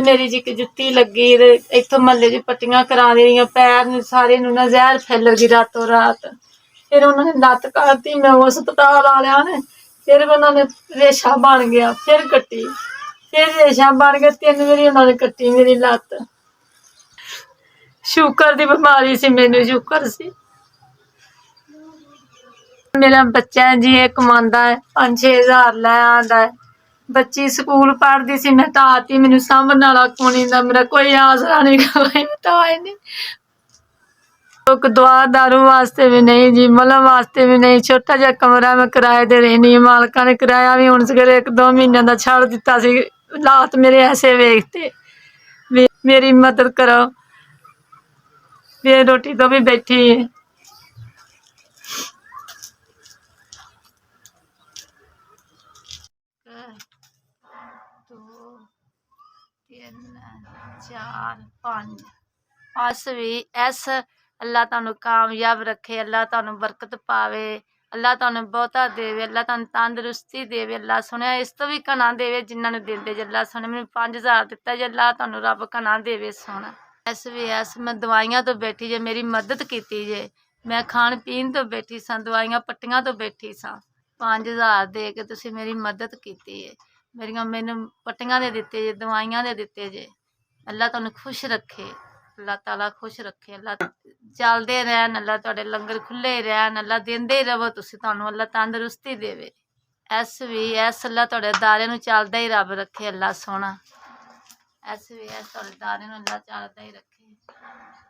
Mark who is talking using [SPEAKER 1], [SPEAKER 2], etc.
[SPEAKER 1] मेरी जी जुत्ती लगी ते इत्थों महल्ले च पट्टियां करा दियां पैर सारे नूं ना जहर फैल गई रातों रात। फिर उन्होंने लत्त काटी, मैं हस्पताल वालिया ने फिर उन्होंने रेशा बन गया, फिर कट्टी, फिर रेशा बन गया, 3 बारी उन्होंने कट्टी मेरी लत्त। शुगर दी बीमारी सी मैनू, शुगर सी। मेरा बच्चा है जी, ये कमांदा है 5-6 हज़ार लै आंदा है। बच्ची स्कूल पढ़दी सी, मैं ताती, मैनू सामभण वाला कोई नहीं, मेरा कोई आसरा नहीं, कोई बताए नहीं। दवा दारू वास्ते भी नहीं जी, मलम वास्ते भी नहीं। छोटा जिहा कमरा मैं किराए ते रहनी, मालका ने किराया भी हुण सवेरे 1-2 महीनों का छड़ दिता सी। हालात मेरे ऐसे वेखते, मेरी मदद करो, बेरोटी तो भी बैठी है। बस भी ऐस अल्लाह तुहानू कामयाब रखे, अल्लाह तुहानू बरकत पावे, अल्लाह तुहानू बहुता देवे, अल्लाह तुहानू तंदरुस्ती देवे। अल्लाह सुने इस तो भी घना देवे जिन्हां नू देंदे जे। अल्लाह सुने मैनू 5 हज़ार दिता जे, अल्लाह तुहानू रब घना देवे सोना। ऐस भी ऐस मैं दवाइयां तो बैठी जे, मेरी मदद कीती जे। मैं खाण पीण तो बैठी सां, दवाइयां पट्टियां तो बैठी सां। 5 हज़ार दे के तुसीं मेरी मदद कीती है। मेरियां मैनू पट्टियां दे दित्ते जे, दवाइयां दे दित्ते जे। अल्लाह तुहानू खुश रखे, अल्लाह ताला खुश रखे। अल्लाह चलदे रहन, अल्लाह तुहाडे लंगर खुले रहन, अल्लाह देंदे रवो तुसीं, तुहानू अल्लाह तंदरुस्ती देवे। ऐस भी ऐस अल्लाह तुहाडे दारे नू चलदा ही रब रखे, अल्लाह सोना। ऐस भी ऐस तुहाडे दारे नू अल्लाह चलदा ही रखे।